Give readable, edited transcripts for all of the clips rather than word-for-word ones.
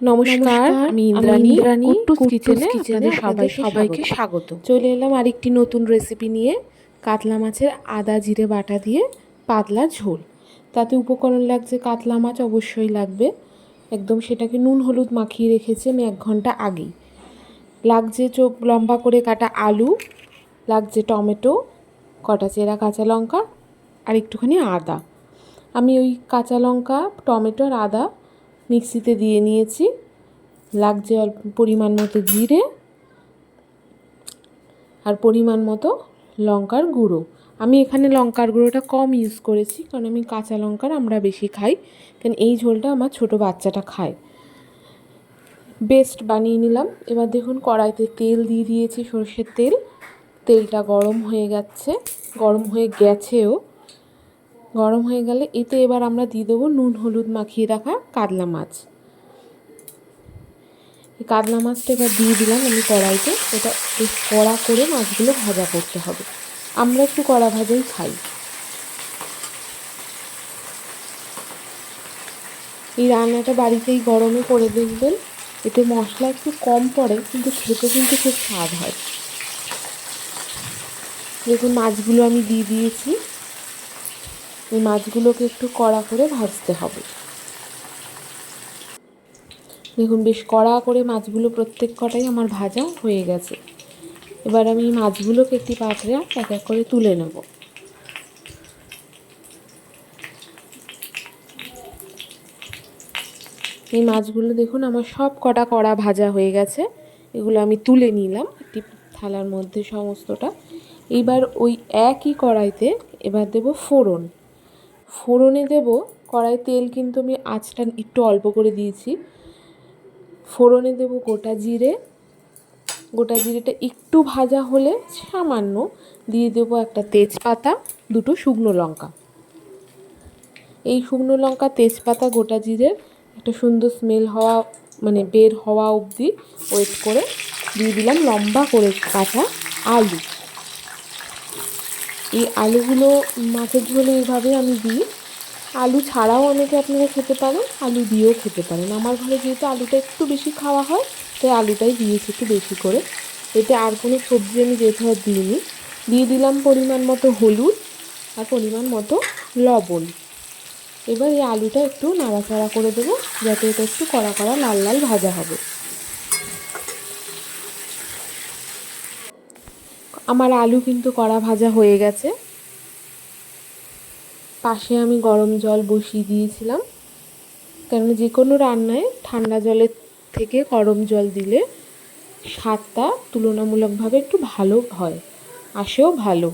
নমস্কার, আমি ইন্দ্রাণী কুট্টুস কিচেনে আপনাদের সবাইকে স্বাগত। চলে এলাম আরেকটি নতুন রেসিপি নিয়ে, কাতলা মাছের আদা জিরে বাটা দিয়ে পাতলা ঝোল। তাতে উপকরণ লাগছে কাতলা মাছ অবশ্যই লাগবে, একদম সেটাকে নুন হলুদ মাখিয়ে রেখেছি আমি 1 ঘন্টা আগেই। লাগছে চোখ লম্বা করে কাটা আলু, লাগছে টমেটো, কটা চেরা কাঁচা লঙ্কা আর একটুখানি আদা। আমি ওই কাঁচা লঙ্কা টমেটো আর আদা মিক্সিতে দিয়ে নিয়েছি। লাগছে অল্প পরিমাণ মতো জিরে আর পরিমাণ মতো লঙ্কার গুঁড়ো। আমি এখানে লঙ্কার গুঁড়োটা কম ইউজ করেছি, কারণ আমি কাঁচা লঙ্কার আমরা বেশি খাই, কারণ এই ঝোলটা আমার ছোটো বাচ্চাটা খায়। বেস্ট বানিয়ে নিলাম। এবার দেখুন কড়াইতে তেল দিয়ে দিয়েছি, সরষের তেল। তেলটা গরম হয়ে গেছেও। গরম হয়ে গেলে এতে এবার আমরা দিয়ে দেবো নুন হলুদ মাখিয়ে রাখা কাতলা মাছ। এই কাতলা মাছটা এবার দিয়ে দিলাম আমি কড়াইতে। এটা বেশ কড়া করে মাছগুলো ভাজা করতে হবে, আমরা একটু কড়া ভাজাই খাই। এই রান্নাটা বাড়িতেই গরমে করে দেখবেন, এতে মশলা একটু কম পড়ে কিন্তু খেতে কিন্তু খুব স্বাদ হয়। দেখুন মাছগুলো আমি দিয়ে দিয়েছি। এই মাছগুলোকে একটু কড়া করে ভাজতে হবে। দেখুন বেশ কড়া করে মাছগুলো প্রত্যেক কটাই আমার ভাজা হয়ে গেছে। এবার আমি মাছগুলোকে একটি পাত্রে এক এক করে তুলে নেব। এই মাছগুলো দেখুন আমার সব কটা কড়া ভাজা হয়ে গেছে। এগুলো আমি তুলে নিলাম একটি থালার মধ্যে সমস্তটা। এইবার ওই একই কড়াইতে এবার দেব ফোড়ন। ফোড়নে দেব, কড়াই তেল কিন্তু আমি আঁচটা একটু অল্প করে দিয়েছি। ফোড়নে দেব গোটা জিরে। গোটা জিরেটা একটু ভাজা হলে সামান্য দিয়ে দেব একটা তেজপাতা, 2টো শুকনো লঙ্কা। এই শুকনো লঙ্কা তেজপাতা গোটা জিরের একটা সুন্দর স্মেল হওয়া বের হওয়া অবধি ওয়েট করে দিয়ে দিলাম লম্বা করে কাটা আলু। এই আলুগুলো মাছের ঝোলে এইভাবে আমি দিই। আলু ছাড়াও অনেকে আপনারা খেতে পারেন, আলু দিয়েও খেতে পারেন। আমার ঘরে যেহেতু আলুটা একটু বেশি খাওয়া হয়, তাই আলুটাই দিয়েছি একটু বেশি করে। এতে আর কোনো সবজি আমি যেহেতু দিইনি। দিয়ে দিলাম পরিমাণ মতো হলুদ আর পরিমাণ মতো লবণ। এবার এই আলুটা একটু নাড়াচাড়া করে দেবো, যাতে এটা একটু কড়া কড়া লাল লাল ভাজা হবে। আমার আলু কিন্তু কড়া ভাজা হয়ে গেছে। পাশে আমি গরম জল বসিয়ে দিয়েছিলাম, কারণ যে কোনো রান্নায় ঠান্ডা জলের থেকে গরম জল দিলে স্বাদটা তুলনামূলকভাবে একটু ভালো হয়, আসেও ভালো।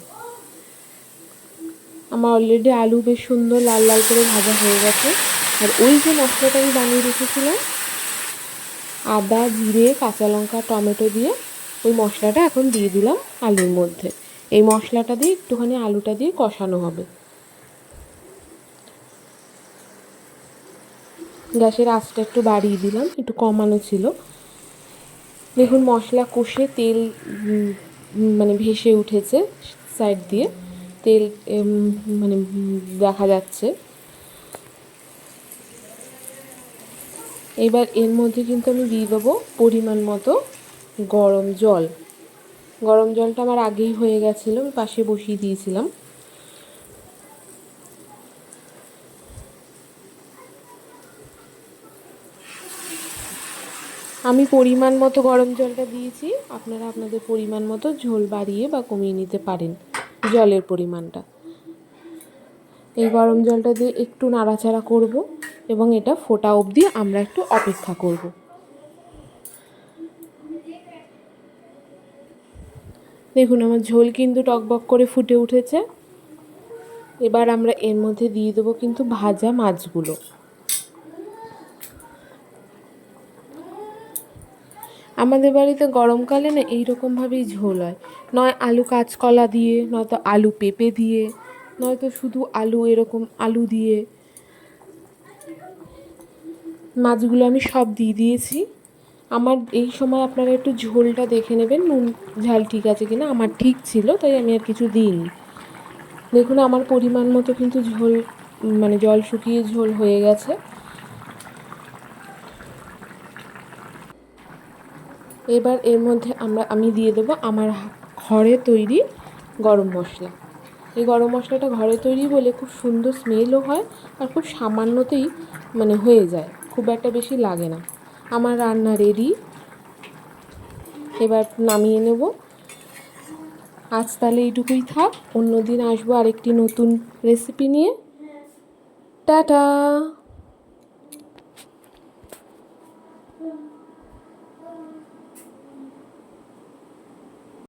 আমার অলরেডি আলু বেশ সুন্দর লাল লাল করে ভাজা হয়ে গেছে। আর ওই যে মশলাটা আমি বানিয়ে রেখেছিলাম আদা জিরে কাঁচা লঙ্কা টমেটো দিয়ে, ওই মশলাটা এখন দিয়ে দিলাম আলুর মধ্যে। এই মশলাটা দিয়ে একটুখানি আলুটা দিয়ে কষানো হবে। গ্যাসের আঁচটা একটু বাড়িয়ে দিলাম, একটু কমানো ছিল। দেখুন মশলা কষে তেল ভেসে উঠেছে, সাইড দিয়ে তেল দেখা যাচ্ছে। এবার এর মধ্যে কিন্তু আমি দিয়ে দেবো পরিমাণ মতো গরম জল। গরম জলটা আমার আগেই হয়ে গেছিলো, আমি পাশে বসিয়ে দিয়েছিলাম। আমি পরিমাণ মতো গরম জলটা দিয়েছি, আপনারা আপনাদের পরিমাণ মতো ঝোল বাড়িয়ে বা কমিয়ে নিতে পারেন জলের পরিমাণটা। এই গরম জলটা দিয়ে একটু নাড়াচাড়া করব এবং এটা ফোটা অবধি আমরা একটু অপেক্ষা করব। দেখুন আমার ঝোল কিন্তু টকবক করে ফুটে উঠেছে। এবার আমরা এর মধ্যে দিয়ে দেবো কিন্তু ভাজা মাছগুলো। আমাদের বাড়িতে গরমকালে না এইরকমভাবেই ঝোল হয়, নয় আলু কাঁচকলা দিয়ে, নয়তো আলু পেঁপে দিয়ে, নয়তো শুধু আলু, এরকম আলু দিয়ে। মাছগুলো আমি সব দিয়ে দিয়েছি। আমার এই সময় আপনারা একটু ঝোলটা দেখে নেবেন, নুন ঝাল ঠিক আছে কিনা। আমার ঠিক ছিল, তাই আমি আর কিছু দিইনি। দেখুন আমার পরিমাণ মতো কিন্তু ঝোল জল শুকিয়ে ঝোল হয়ে গেছে। এবার এর মধ্যে আমি দিয়ে দেবো আমার ঘরে তৈরি গরম মশলা। এই গরম মশলাটা ঘরে তৈরি বলে খুব সুন্দর স্মেলও হয় আর খুব সামান্যতেই মানে হয়ে যায়, খুব একটা বেশি লাগে না। আমার রান্না রেডি, এবার নামিয়ে নেব। আজ তাহলে এইটুকুই থাক, অন্য দিন আসবো আরেকটি নতুন রেসিপি নিয়ে। টাটা।